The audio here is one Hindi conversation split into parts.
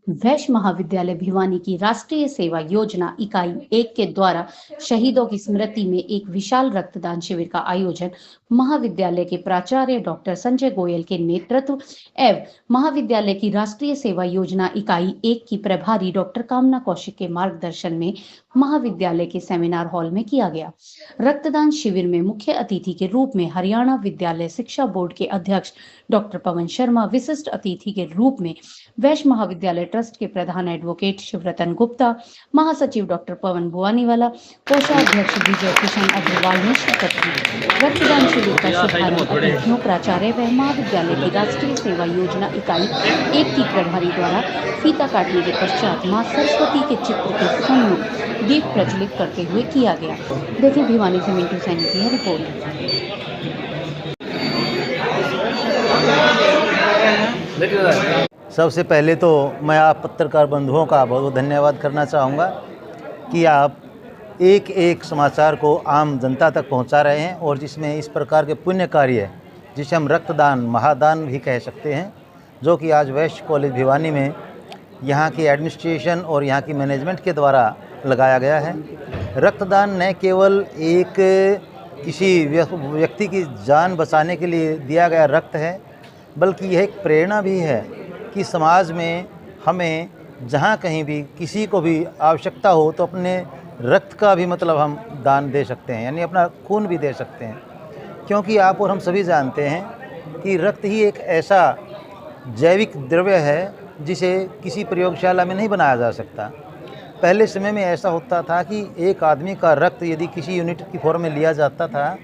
वैश्य महाविद्यालय भिवानी की राष्ट्रीय सेवा योजना इकाई 1 के द्वारा शहीदों की स्मृति में एक विशाल रक्तदान शिविर का आयोजन महाविद्यालय के प्राचार्य डॉक्टर संजय गोयल के नेतृत्व एवं महाविद्यालय की राष्ट्रीय सेवा योजना इकाई 1 की प्रभारी डॉक्टर कामना कौशिक के मार्गदर्शन में महाविद्यालय के सेमिनार हॉल में किया गया। रक्तदान शिविर में मुख्य अतिथि के रूप में हरियाणा विद्यालय शिक्षा बोर्ड के अध्यक्ष डॉक्टर पवन शर्मा, विशिष्ट अतिथि के रूप में वैश्य महाविद्यालय ट्रस्ट के प्रधान एडवोकेट शिवरतन गुप्ता, महासचिव डॉक्टर पवन भुवानीवाला, कोषाध्यक्ष विजय किशन अग्रवाल ने शिरकत की। रक्तदान शिविर का शुभारंभ अतिथियों, प्राचार्य व महाविद्यालय की राष्ट्रीय सेवा योजना इकाई 1 की प्रभारी द्वारा फीता काटने के पश्चात मां सरस्वती के चित्र के सम्मुख दीप प्रज्वलित करते हुए किया गया। देखिए भिवानी से मिंटू सैनी की रिपोर्ट। सबसे पहले तो मैं आप पत्रकार बंधुओं का बहुत धन्यवाद करना चाहूँगा कि आप एक एक समाचार को आम जनता तक पहुँचा रहे हैं और जिसमें इस प्रकार के पुण्य कार्य जिसे हम रक्तदान महादान भी कह सकते हैं, जो कि आज वैश्य कॉलेज भिवानी में यहाँ की एडमिनिस्ट्रेशन और यहाँ की मैनेजमेंट के द्वारा लगाया गया है। रक्तदान न केवल एक किसी व्यक्ति की जान बचाने के लिए दिया गया रक्त है, बल्कि यह एक प्रेरणा भी है कि समाज में हमें जहाँ कहीं भी किसी को भी आवश्यकता हो तो अपने रक्त का भी मतलब हम दान दे सकते हैं, यानी अपना खून भी दे सकते हैं। क्योंकि आप और हम सभी जानते हैं कि रक्त ही एक ऐसा जैविक द्रव्य है जिसे किसी प्रयोगशाला में नहीं बनाया जा सकता। पहले समय में ऐसा होता था कि एक आदमी का रक्त यदि किसी यूनिट की फॉर्म में लिया जाता था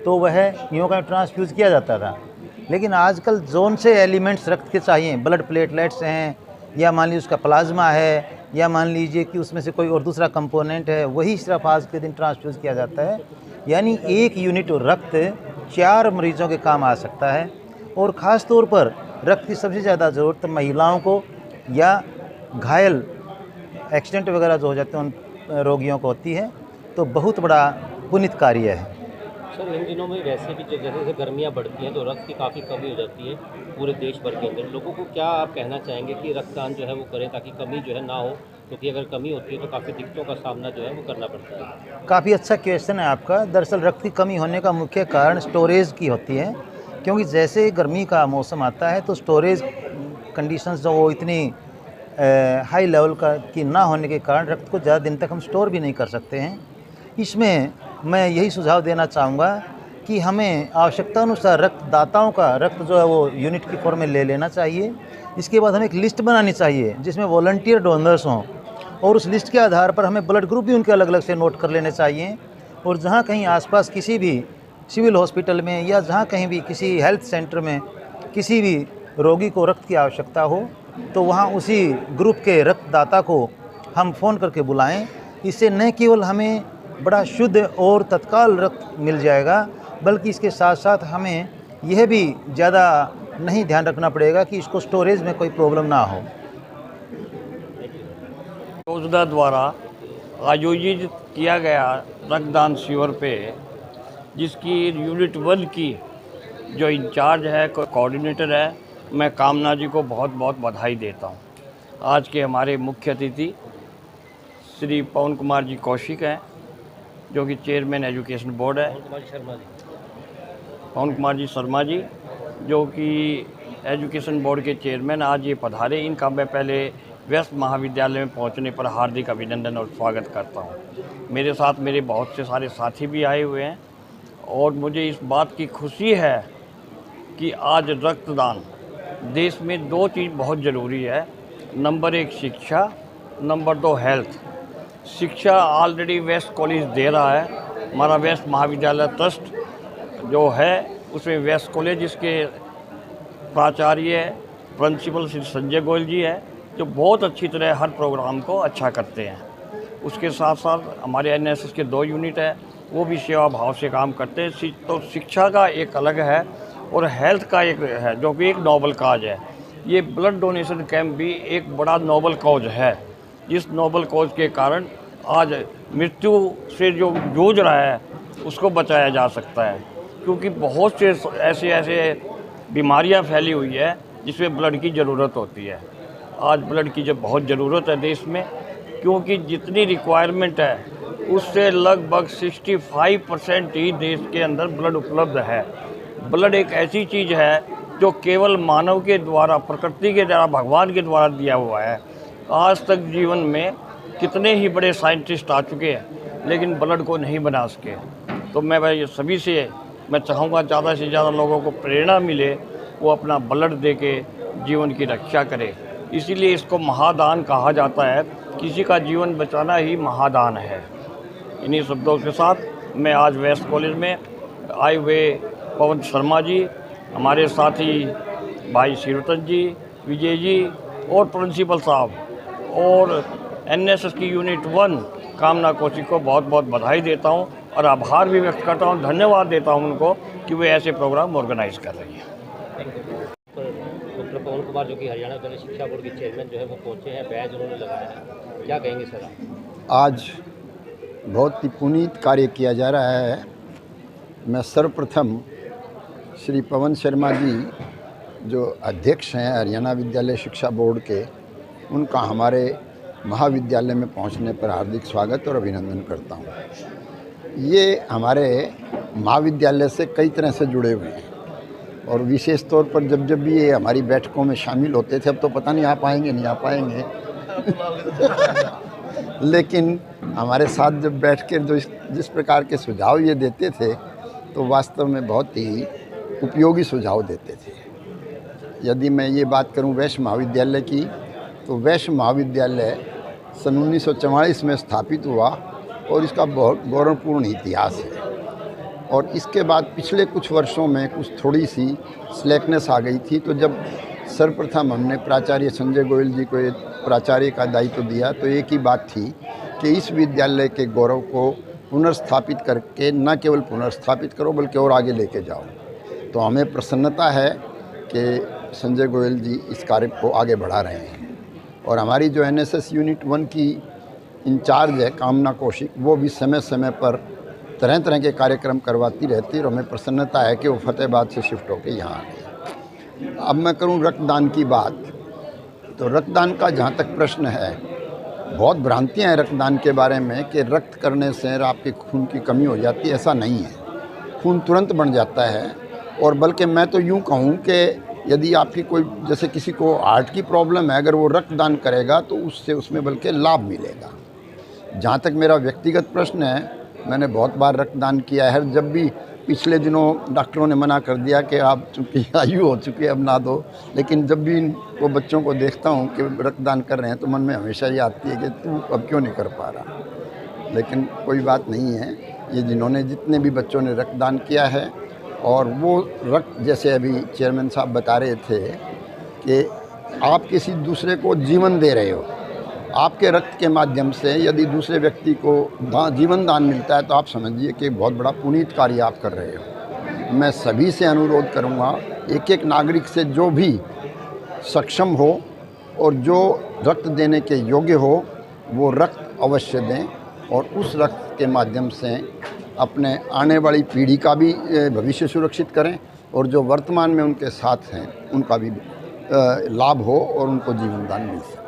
तो वह यूँ का ट्रांसफ्यूज़ किया जाता था। लेकिन आजकल जोन से एलिमेंट्स रक्त के चाहिए, ब्लड प्लेटलेट्स हैं या मान लीजिए उसका प्लाज्मा है या मान लीजिए कि उसमें से कोई और दूसरा कंपोनेंट है, वही सिर्फ आज के दिन ट्रांसफ्यूज़ किया जाता है। यानी एक यूनिट रक्त 4 मरीजों के काम आ सकता है। और ख़ास तौर पर रक्त की सबसे ज़्यादा ज़रूरत महिलाओं को या घायल एक्सीडेंट वगैरह जो हो जाते हैं उन रोगियों को होती है, तो बहुत बड़ा पुनीत कार्य है। सर, इन दिनों में वैसे भी जैसे जैसे गर्मियाँ बढ़ती हैं तो रक्त की काफ़ी कमी हो जाती है पूरे देश भर के अंदर। लोगों को क्या आप कहना चाहेंगे कि रक्तदान जो है वो करें ताकि कमी जो है ना हो, क्योंकि अगर कमी होती है तो काफ़ी दिक्कतों का सामना जो है वो करना पड़ता है। काफ़ी अच्छा क्वेश्चन है आपका। दरअसल रक्त की कमी होने का मुख्य कारण स्टोरेज की होती है, क्योंकि जैसे गर्मी का मौसम आता है तो स्टोरेज कंडीशंस जो वो इतनी हाई लेवल का की ना होने के कारण रक्त को ज़्यादा दिन तक हम स्टोर भी नहीं कर सकते हैं। इसमें मैं यही सुझाव देना चाहूँगा कि हमें आवश्यकतानुसार रक्तदाताओं का रक्त जो है वो यूनिट की फॉर्म में ले लेना चाहिए। इसके बाद हमें एक लिस्ट बनानी चाहिए जिसमें वॉलंटियर डोनर्स हों और उस लिस्ट के आधार पर हमें ब्लड ग्रुप भी उनके अलग अलग से नोट कर लेने चाहिए। और जहाँ कहीं आसपास किसी भी सिविल हॉस्पिटल में या जहाँ कहीं भी किसी हेल्थ सेंटर में किसी भी रोगी को रक्त की आवश्यकता हो तो वहाँ उसी ग्रुप के रक्तदाता को हम फ़ोन करके बुलाएं। इससे न केवल हमें बड़ा शुद्ध और तत्काल रक्त मिल जाएगा, बल्कि इसके साथ साथ हमें यह भी ज़्यादा नहीं ध्यान रखना पड़ेगा कि इसको स्टोरेज में कोई प्रॉब्लम ना हो। योजना द्वारा आयोजित किया गया रक्तदान शिविर पे जिसकी यूनिट 1 की जो इंचार्ज है, कोऑर्डिनेटर है, मैं कामना जी को बहुत बहुत बधाई देता हूँ। आज के हमारे मुख्य अतिथि श्री पवन कुमार जी कौशिक हैं, जो कि चेयरमैन एजुकेशन बोर्ड है। पवन कुमार जी शर्मा जी, जो कि एजुकेशन बोर्ड के चेयरमैन, आज ये पधारे। इनका मैं पहले वैश्य महाविद्यालय में पहुंचने पर हार्दिक अभिनंदन और स्वागत करता हूं। मेरे साथ मेरे बहुत से सारे साथी भी आए हुए हैं और मुझे इस बात की खुशी है कि आज रक्तदान देश में 2 चीज़ बहुत ज़रूरी है। नंबर 1 शिक्षा, नंबर 2 हेल्थ। शिक्षा ऑलरेडी वेस्ट कॉलेज दे रहा है। हमारा वेस्ट महाविद्यालय ट्रस्ट जो है उसमें वेस्ट कॉलेज इसके प्राचार्य प्रिंसिपल श्री संजय गोयल जी है, जो बहुत अच्छी तरह हर प्रोग्राम को अच्छा करते हैं। उसके साथ साथ हमारे एनएसएस के 2 यूनिट है, वो भी सेवा भाव से काम करते हैं। तो शिक्षा का एक अलग है और हेल्थ का एक है, जो कि एक नोबल काज है। ये ब्लड डोनेशन कैंप भी एक बड़ा नोबल कॉज है, जिस नोबल कॉज के कारण आज मृत्यु से जो जूझ रहा है उसको बचाया जा सकता है। क्योंकि बहुत से ऐसे बीमारियां फैली हुई है जिसमें ब्लड की ज़रूरत होती है। आज ब्लड की जब बहुत ज़रूरत है देश में, क्योंकि जितनी रिक्वायरमेंट है उससे लगभग 65% ही देश के अंदर ब्लड उपलब्ध है। ब्लड एक ऐसी चीज़ है जो केवल मानव के द्वारा, प्रकृति के द्वारा, भगवान के द्वारा दिया हुआ है। आज तक जीवन में कितने ही बड़े साइंटिस्ट आ चुके हैं लेकिन ब्लड को नहीं बना सके। तो मैं भाई सभी से मैं चाहूँगा ज़्यादा से ज़्यादा लोगों को प्रेरणा मिले, वो अपना ब्लड दे के जीवन की रक्षा करे। इसीलिए इसको महादान कहा जाता है, किसी का जीवन बचाना ही महादान है। इन्हीं शब्दों के साथ मैं आज वेस्ट कॉलेज में आए हुए पवन शर्मा जी, हमारे साथी भाई शिवरतन जी, विजय जी और प्रिंसिपल साहब और एनएसएस की यूनिट 1 कामना कौशिक को बहुत बहुत बधाई देता हूं और आभार भी व्यक्त करता हूं, धन्यवाद देता हूं उनको कि वे ऐसे प्रोग्राम ऑर्गेनाइज कर रही हैं। डॉक्टर पवन कुमार जो कि हरियाणा विद्यालय शिक्षा बोर्ड के चेयरमैन जो है वो पहुंचे हैं, बैज उन्होंने लगाया है, क्या कहेंगे सर आप? आज बहुत ही पुनीत कार्य किया जा रहा है। मैं सर्वप्रथम श्री पवन शर्मा जी जो अध्यक्ष हैं हरियाणा विद्यालय शिक्षा बोर्ड के, उनका हमारे महाविद्यालय में पहुंचने पर हार्दिक स्वागत और अभिनंदन करता हूं। ये हमारे महाविद्यालय से कई तरह से जुड़े हुए हैं और विशेष तौर पर जब जब भी ये हमारी बैठकों में शामिल होते थे, अब तो पता नहीं आ पाएंगे नहीं आ पाएंगे लेकिन हमारे साथ जब बैठ कर जो जिस प्रकार के सुझाव ये देते थे तो वास्तव में बहुत ही उपयोगी सुझाव देते थे। यदि मैं ये बात करूं वैश्य महाविद्यालय की, तो वैश्य महाविद्यालय सन 1944 में स्थापित हुआ और इसका बहुत गौरवपूर्ण इतिहास है। और इसके बाद पिछले कुछ वर्षों में कुछ थोड़ी सी स्लैकनेस आ गई थी। तो जब सर्वप्रथम हमने प्राचार्य संजय गोयल जी को प्राचार्य का दायित्व दिया तो एक ही बात थी कि इस विद्यालय के गौरव को पुनर्स्थापित करके न केवल पुनर्स्थापित करो बल्कि और आगे लेके जाओ। तो हमें प्रसन्नता है कि संजय गोयल जी इस कार्य को आगे बढ़ा रहे हैं। और हमारी जो एनएसएस यूनिट 1 की इंचार्ज है कामना कौशिक, वो भी समय समय पर तरह तरह के कार्यक्रम करवाती रहती है और हमें प्रसन्नता है कि वो फतेहाबाद से शिफ्ट होकर यहाँ आ गई। अब मैं करूँ रक्तदान की बात, तो रक्तदान का जहाँ तक प्रश्न है, बहुत भ्रांतियाँ हैं रक्तदान के बारे में कि रक्त करने से आपके खून की कमी हो जाती है। ऐसा नहीं है, खून तुरंत बन जाता है। और बल्कि मैं तो यूँ कहूँ कि यदि आपकी कोई, जैसे किसी को हार्ट की प्रॉब्लम है, अगर वो रक्तदान करेगा तो उससे उसमें बल्कि लाभ मिलेगा। जहाँ तक मेरा व्यक्तिगत प्रश्न है, मैंने बहुत बार रक्तदान किया है। जब भी पिछले दिनों डॉक्टरों ने मना कर दिया कि आप चूँकि आयु हो चुकी है अब ना दो, लेकिन जब भी वो बच्चों को देखता हूँ कि रक्तदान कर रहे हैं तो मन में हमेशा ये आती है कि तू अब क्यों नहीं कर पा रहा। लेकिन कोई बात नहीं है, ये जिन्होंने जितने भी बच्चों ने रक्तदान किया है, और वो रक्त जैसे अभी चेयरमैन साहब बता रहे थे कि आप किसी दूसरे को जीवन दे रहे हो, आपके रक्त के माध्यम से यदि दूसरे व्यक्ति को जीवन दान मिलता है तो आप समझिए कि बहुत बड़ा पुनीत कार्य आप कर रहे हो। मैं सभी से अनुरोध करूंगा, एक एक नागरिक से जो भी सक्षम हो और जो रक्त देने के योग्य हो वो रक्त अवश्य दें और उस रक्त के माध्यम से अपने आने वाली पीढ़ी का भी भविष्य सुरक्षित करें और जो वर्तमान में उनके साथ हैं उनका भी लाभ हो और उनको जीवन दान मिल सके।